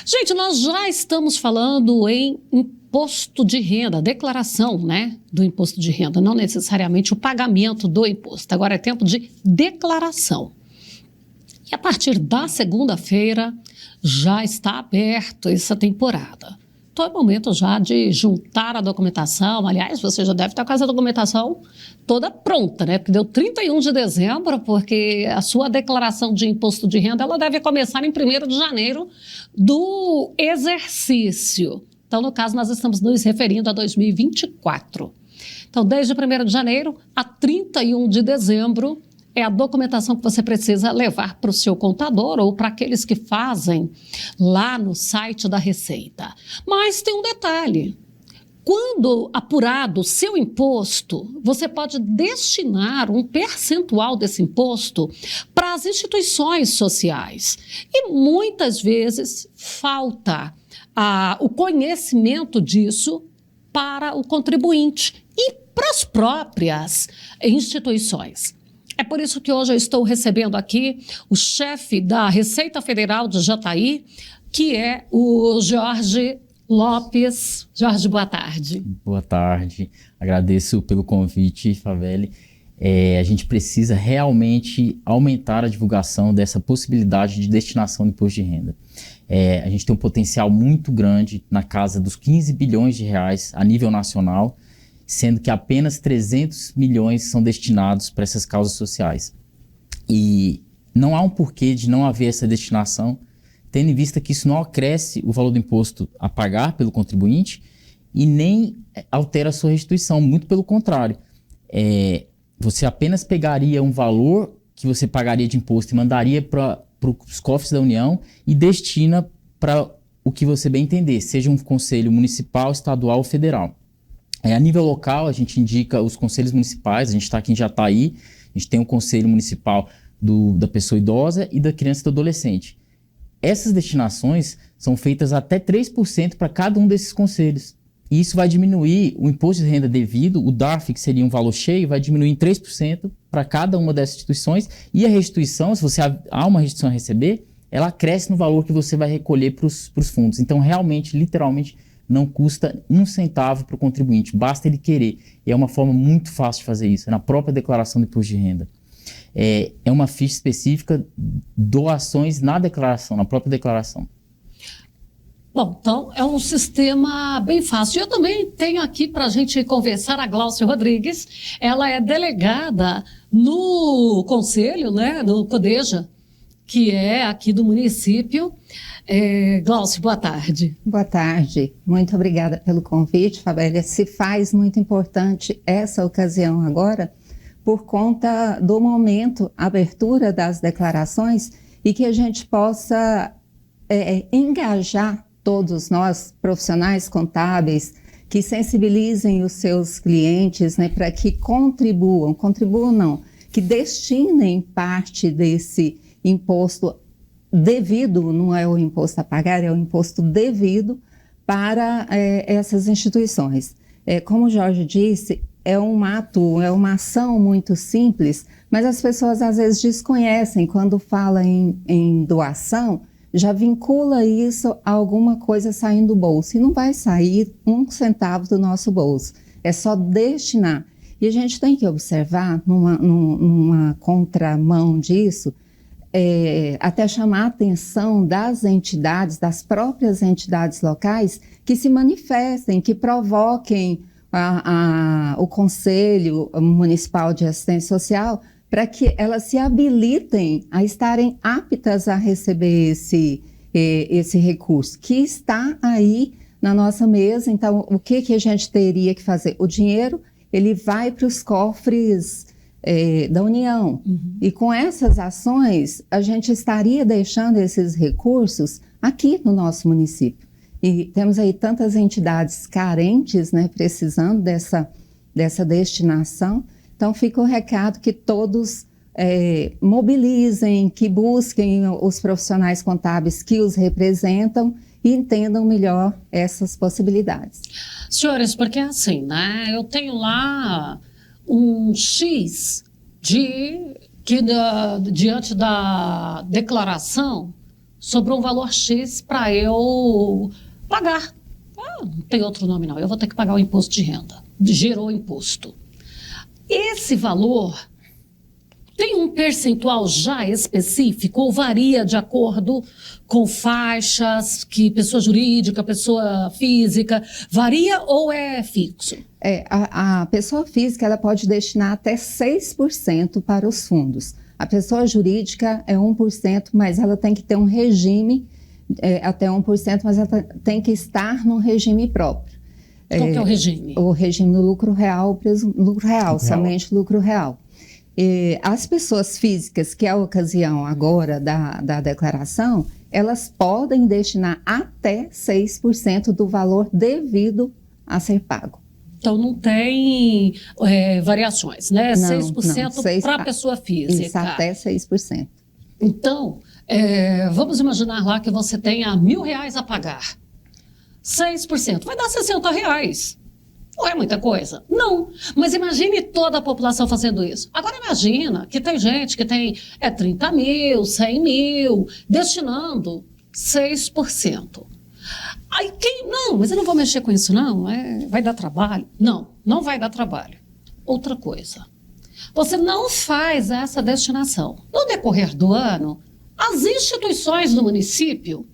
Gente, nós já estamos falando em imposto de renda, declaração, né, do imposto de renda, não necessariamente o pagamento do imposto. Agora é tempo de declaração. E a partir da segunda-feira já está aberto essa temporada. Então é momento já de juntar a documentação. Aliás, você já deve estar com essa documentação toda pronta, né? Porque deu 31 de dezembro, porque a sua declaração de imposto de renda ela deve começar em 1º de janeiro do exercício. Então, no caso, nós estamos nos referindo a 2024. Então, desde 1º de janeiro a 31 de dezembro, é a documentação que você precisa levar para o seu contador ou para aqueles que fazem lá no site da Receita. Mas tem um detalhe. Quando apurado o seu imposto, você pode destinar um percentual desse imposto para as instituições sociais. E muitas vezes falta o conhecimento disso para o contribuinte e para as próprias instituições. É por isso que hoje eu estou recebendo aqui o chefe da Receita Federal de Jataí, que é o Jorge Lopes. Jorge, boa tarde. Boa tarde. Agradeço pelo convite, Faveli. A gente precisa realmente aumentar a divulgação dessa possibilidade de destinação de imposto de renda. A gente tem um potencial muito grande na casa dos 15 bilhões de reais a nível nacional, sendo que apenas 300 milhões são destinados para essas causas sociais. E não há um porquê de não haver essa destinação, tendo em vista que isso não acresce o valor do imposto a pagar pelo contribuinte e nem altera a sua restituição, muito pelo contrário. Você apenas pegaria um valor que você pagaria de imposto e mandaria para os cofres da União e destina para o que você bem entender, seja um conselho municipal, estadual ou federal. A nível local, a gente indica os conselhos municipais, a gente está aqui em Jataí, a gente tem o conselho municipal da pessoa idosa e da criança e do adolescente. Essas destinações são feitas até 3% para cada um desses conselhos. E isso vai diminuir o imposto de renda devido, o DARF, que seria um valor cheio, vai diminuir em 3% para cada uma dessas instituições. E a restituição, se você há uma restituição a receber, ela cresce no valor que você vai recolher para os fundos. Então, realmente, literalmente, não custa um centavo para o contribuinte, basta ele querer. E é uma forma muito fácil de fazer isso, é na própria declaração do imposto de renda. É uma ficha específica, doações na declaração, na própria declaração. Bom, então é um sistema bem fácil. Eu também tenho aqui para a gente conversar a Glaucia Rodrigues, ela é delegada no Conselho, né, no CODEJA, que é aqui do município. Glaucia, boa tarde. Boa tarde. Muito obrigada pelo convite, Fabélia. Se faz muito importante essa ocasião agora, por conta do momento, abertura das declarações, e que a gente possa engajar todos nós, profissionais contábeis, que sensibilizem os seus clientes, né, para que contribuam não, que destinem parte desse imposto devido, não é o imposto a pagar, é o imposto devido para essas instituições. Como o Jorge disse, é uma ação muito simples, mas as pessoas às vezes desconhecem quando fala em doação, já vincula isso a alguma coisa saindo do bolso, e não vai sair um centavo do nosso bolso, é só destinar. E a gente tem que observar, numa contramão disso, até chamar a atenção das entidades, das próprias entidades locais, que se manifestem, que provoquem o Conselho Municipal de Assistência Social para que elas se habilitem a estarem aptas a receber esse recurso, que está aí na nossa mesa. Então, o que a gente teria que fazer? O dinheiro, ele vai para os cofres da União. Uhum. E com essas ações, a gente estaria deixando esses recursos aqui no nosso município. E temos aí tantas entidades carentes, né, precisando dessa destinação. Então, fica o recado que todos mobilizem, que busquem os profissionais contábeis que os representam e entendam melhor essas possibilidades. Senhores, porque é assim, né? Eu tenho lá um X que diante da declaração sobrou um valor X para eu pagar. Não tem outro nome não, eu vou ter que pagar o imposto de renda. Gerou imposto. Esse valor tem um percentual já específico ou varia de acordo com faixas que pessoa jurídica, pessoa física, varia ou é fixo? A pessoa física ela pode destinar até 6% para os fundos. A pessoa jurídica é 1%, mas ela tem que ter um regime, até 1%, mas ela tem que estar num regime próprio. Qual que é o regime? O regime do lucro real, somente lucro real. As pessoas físicas, que é a ocasião agora da declaração, elas podem destinar até 6% do valor devido a ser pago. Então não tem variações, né? Não, 6% para a pessoa física. Isso, até 6%. Então, vamos imaginar lá que você tenha R$1.000 a pagar. 6%, vai dar R$60. Não é muita coisa? Não. Mas imagine toda a população fazendo isso. Agora imagina que tem gente que tem 30 mil, 100 mil, destinando 6%. Aí não, mas eu não vou mexer com isso não, vai dar trabalho. Não, não vai dar trabalho. Outra coisa, você não faz essa destinação. No decorrer do ano, as instituições do município,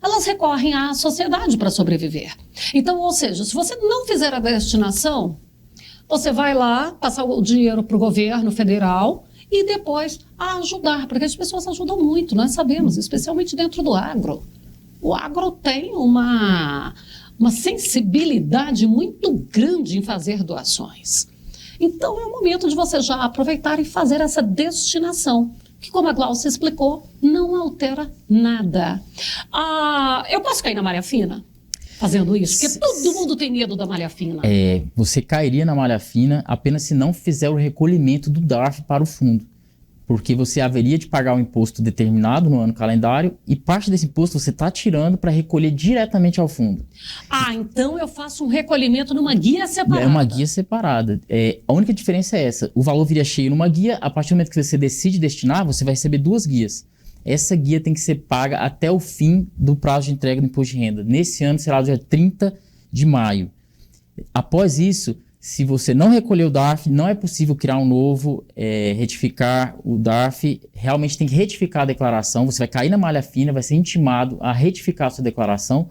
elas recorrem à sociedade para sobreviver. Então, ou seja, se você não fizer a destinação, você vai lá passar o dinheiro para o governo federal e depois ajudar, porque as pessoas ajudam muito, nós sabemos, especialmente dentro do agro. O agro tem uma sensibilidade muito grande em fazer doações. Então, é o momento de você já aproveitar e fazer essa destinação, que, como a Glaucia explicou, não altera nada. Eu posso cair na malha fina fazendo isso? Porque todo mundo tem medo da malha fina. Você cairia na malha fina apenas se não fizer o recolhimento do DARF para o fundo. Porque você haveria de pagar um imposto determinado no ano calendário e parte desse imposto você está tirando para recolher diretamente ao fundo. Então eu faço um recolhimento numa guia separada. É uma guia separada. A única diferença é essa. O valor viria cheio numa guia, a partir do momento que você decide destinar, você vai receber 2 guias. Essa guia tem que ser paga até o fim do prazo de entrega do imposto de renda. Nesse ano será dia 30 de maio. Após isso, se você não recolher o DARF, não é possível criar um novo, retificar o DARF. Realmente tem que retificar a declaração. Você vai cair na malha fina, vai ser intimado a retificar a sua declaração.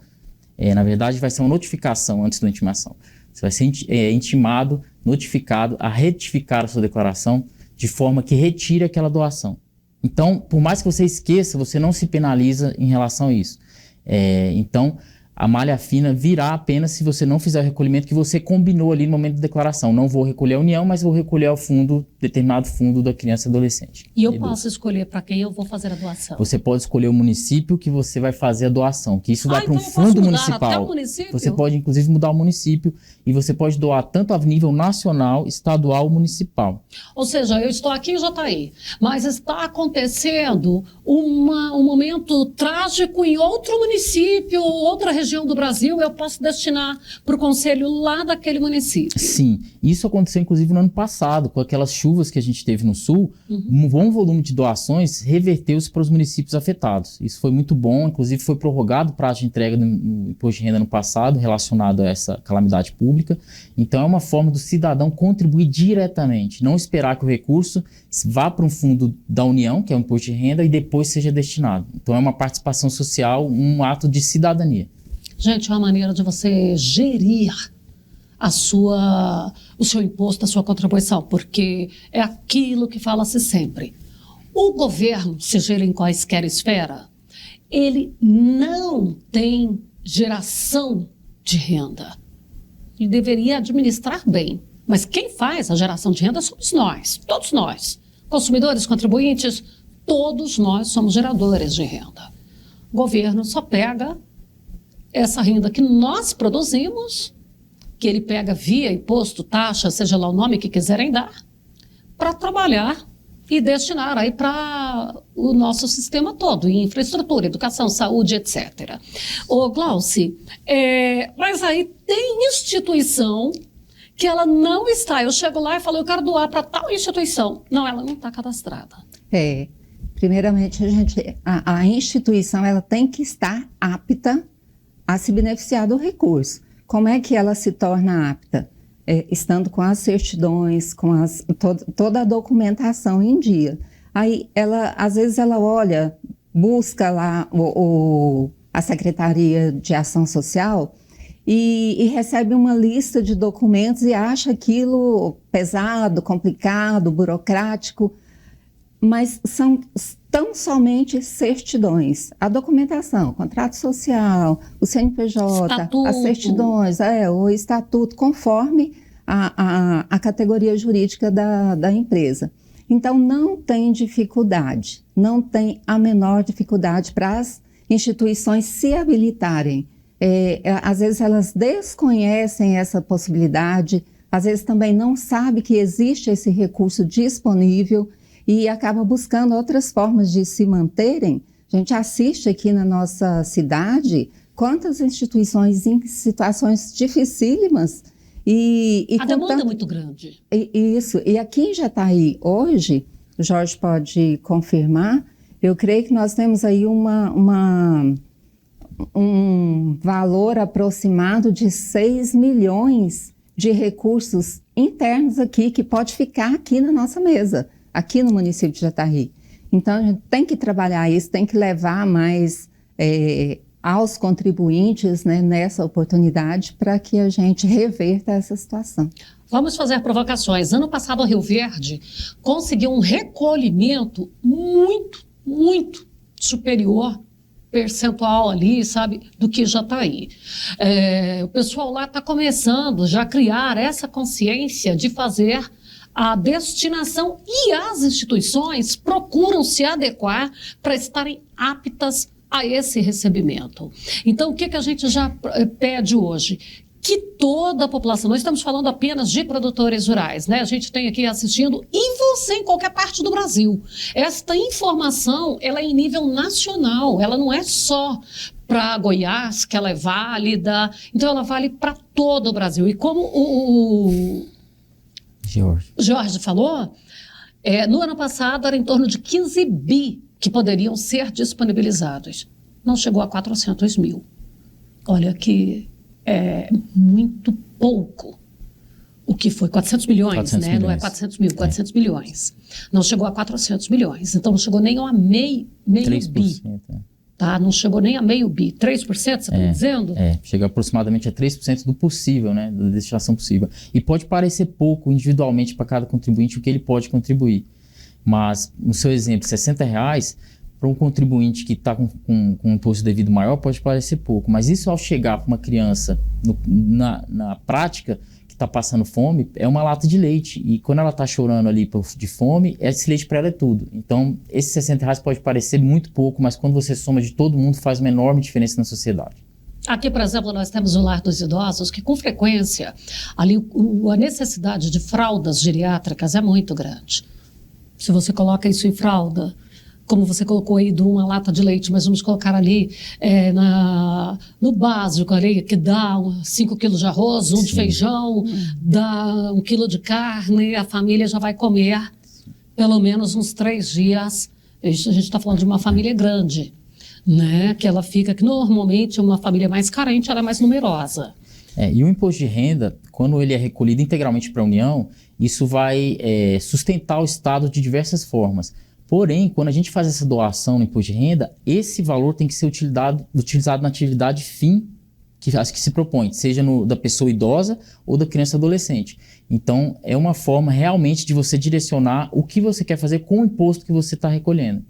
Na verdade, vai ser uma notificação antes da intimação. Você vai ser intimado, notificado a retificar a sua declaração de forma que retire aquela doação. Então, por mais que você esqueça, você não se penaliza em relação a isso. Então, a malha fina virá apenas se você não fizer o recolhimento que você combinou ali no momento da declaração. Não vou recolher a União, mas vou recolher ao fundo, determinado fundo da criança e adolescente. E eu posso escolher para quem eu vou fazer a doação? Você pode escolher o município que você vai fazer a doação, que isso vai para um fundo municipal. Até o município? Você pode, inclusive, mudar o município e você pode doar tanto a nível nacional, estadual ou municipal. Ou seja, eu estou aqui em Jataí, mas está acontecendo um momento trágico em outro município, outra região do Brasil, eu posso destinar para o conselho lá daquele município. Sim, isso aconteceu inclusive no ano passado, com aquelas chuvas que a gente teve no sul, um bom volume de doações reverteu-se para os municípios afetados. Isso foi muito bom, inclusive foi prorrogado o prazo de entrega do imposto de renda no passado, relacionado a essa calamidade pública. Então é uma forma do cidadão contribuir diretamente, não esperar que o recurso vá para um fundo da União, que é o imposto de renda, e depois seja destinado. Então é uma participação social, um ato de cidadania. Gente, é uma maneira de você gerir o seu imposto, a sua contribuição, porque é aquilo que fala-se sempre. O governo, seja ele em quaisquer esfera, ele não tem geração de renda. Ele deveria administrar bem. Mas quem faz a geração de renda somos nós, todos nós. Consumidores, contribuintes, todos nós somos geradores de renda. O governo só pega essa renda que nós produzimos, que ele pega via imposto, taxa, seja lá o nome que quiserem dar, para trabalhar e destinar aí para o nosso sistema todo, em infraestrutura, educação, saúde, etc. Ô, Glauci, mas aí tem instituição que ela não está. Eu chego lá e falo, eu quero doar para tal instituição. Não, ela não está cadastrada. Primeiramente, a instituição ela tem que estar apta a se beneficiar do recurso. Como é que ela se torna apta? Estando com as certidões, com toda a documentação em dia. Aí, às vezes, ela olha, busca lá a Secretaria de Ação Social e recebe uma lista de documentos e acha aquilo pesado, complicado, burocrático, mas são tão somente certidões. A documentação, contrato social, o CNPJ, estatuto. As certidões, o estatuto, conforme a categoria jurídica da empresa. Então, não tem dificuldade, não tem a menor dificuldade para as instituições se habilitarem. Às vezes elas desconhecem essa possibilidade, às vezes também não sabem que existe esse recurso disponível e acaba buscando outras formas de se manterem. A gente assiste aqui na nossa cidade quantas instituições em situações dificílimas. A demanda é muito grande. Isso. E aqui em Jataí, hoje, o Jorge pode confirmar, eu creio que nós temos aí um valor aproximado de 6 milhões de recursos internos aqui, que pode ficar aqui na nossa mesa, aqui no município de Jataí. Então, a gente tem que trabalhar isso, tem que levar mais aos contribuintes, né, nessa oportunidade para que a gente reverta essa situação. Vamos fazer provocações. Ano passado, a Rio Verde conseguiu um recolhimento muito superior percentual ali, sabe, do que Jataí. O pessoal lá está começando já a criar essa consciência de fazer a destinação e as instituições procuram se adequar para estarem aptas a esse recebimento. Então, o que a gente já pede hoje? Que toda a população, nós estamos falando apenas de produtores rurais, né? A gente tem aqui assistindo, e você em qualquer parte do Brasil. Esta informação, ela é em nível nacional, ela não é só para Goiás, que ela é válida, então ela vale para todo o Brasil. E como o Jorge falou, no ano passado era em torno de 15 bi que poderiam ser disponibilizados. Não chegou a 400 mil. Olha que é muito pouco. O que foi 400 milhões, 400 né? milhões. Não é 400 mil, 400 milhões. Não chegou a 400 milhões. Então não chegou nem a meio 3%, bi. Tá? Não chegou nem a meio bi. 3%, você está me dizendo? Chega aproximadamente a 3% do possível, né? Da destinação possível. E pode parecer pouco individualmente para cada contribuinte o que ele pode contribuir. Mas, no seu exemplo, R$60, para um contribuinte que está com um imposto devido maior, pode parecer pouco. Mas isso, ao chegar para uma criança na prática, que está passando fome, é uma lata de leite. E quando ela está chorando ali de fome, esse leite para ela é tudo. Então, esses R$60 pode parecer muito pouco, mas quando você soma de todo mundo, faz uma enorme diferença na sociedade. Aqui, por exemplo, nós temos o Lar dos Idosos, que com frequência, ali a necessidade de fraldas geriátricas é muito grande. Se você coloca isso em fralda, como você colocou aí de uma lata de leite, mas vamos colocar ali no básico ali, que dá 5 quilos de arroz, de feijão, dá 1 quilo de carne, a família já vai comer pelo menos uns 3 dias. A gente está falando de uma família grande, né? Que ela fica, que normalmente uma família mais carente, ela é mais numerosa. E o imposto de renda, quando ele é recolhido integralmente para a União, isso vai sustentar o Estado de diversas formas. Porém, quando a gente faz essa doação no imposto de renda, esse valor tem que ser utilizado na atividade fim que se propõe, seja da pessoa idosa ou da criança adolescente. Então, é uma forma realmente de você direcionar o que você quer fazer com o imposto que você está recolhendo.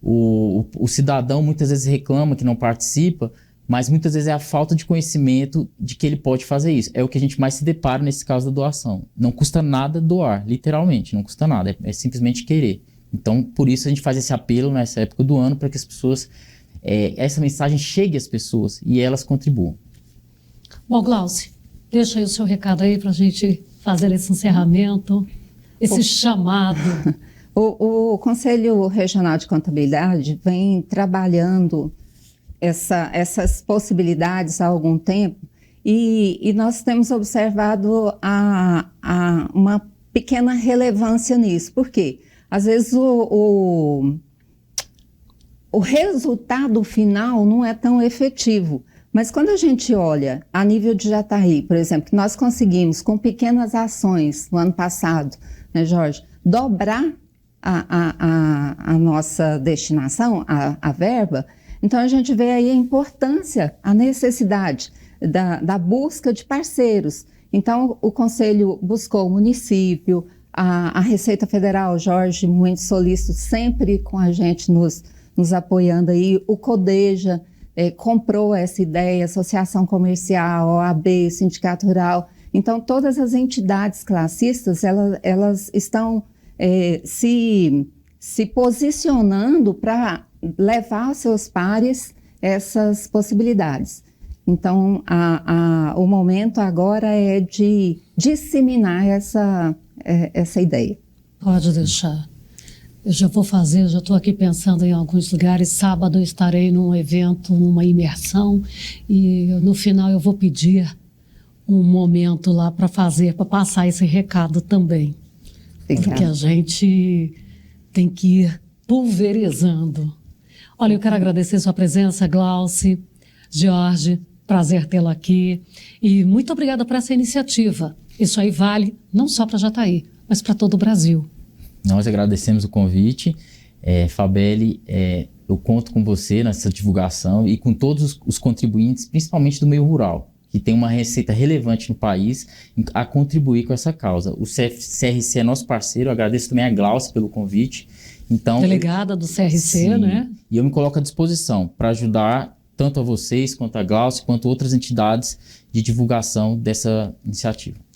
O cidadão muitas vezes reclama que não participa, mas muitas vezes é a falta de conhecimento de que ele pode fazer isso. É o que a gente mais se depara nesse caso da doação. Não custa nada doar, literalmente, não custa nada, é simplesmente querer. Então, por isso a gente faz esse apelo nessa época do ano para que as pessoas, essa mensagem chegue às pessoas e elas contribuam. Bom, Glauci, deixa aí o seu recado aí para a gente fazer esse encerramento, esse chamado. O Conselho Regional de Contabilidade vem trabalhando essas possibilidades há algum tempo e nós temos observado uma pequena relevância nisso. Por quê? às vezes o resultado final não é tão efetivo. Mas quando a gente olha a nível de Jataí, por exemplo, que nós conseguimos, com pequenas ações no ano passado, né, Jorge, dobrar a nossa destinação, a verba, então a gente vê aí a importância, a necessidade da busca de parceiros. Então o Conselho buscou o município, a Receita Federal, Jorge, muito solícito, sempre com a gente nos apoiando aí, o CODEJA comprou essa ideia, Associação Comercial, OAB, Sindicato Rural. Então, todas as entidades classistas, elas estão se posicionando para levar aos seus pares essas possibilidades. Então, o momento agora é de disseminar essa ideia. Pode deixar. Eu já vou fazer, já estou aqui pensando em alguns lugares. Sábado eu estarei num evento, numa imersão, e no final eu vou pedir um momento lá para passar esse recado também. Obrigada. Porque a gente tem que ir pulverizando. Olha, eu quero agradecer sua presença, Glauci, Jorge, prazer tê-lo aqui. E muito obrigada por essa iniciativa. Isso aí vale não só para Jataí, mas para todo o Brasil. Nós agradecemos o convite. Fabeli, eu conto com você nessa divulgação e com todos os contribuintes, principalmente do meio rural, que tem uma receita relevante no país a contribuir com essa causa. O CRC é nosso parceiro, eu agradeço também a Glauci pelo convite. Então, delegada do CRC, sim, né? E eu me coloco à disposição para ajudar tanto a vocês, quanto a Glauci, quanto outras entidades de divulgação dessa iniciativa.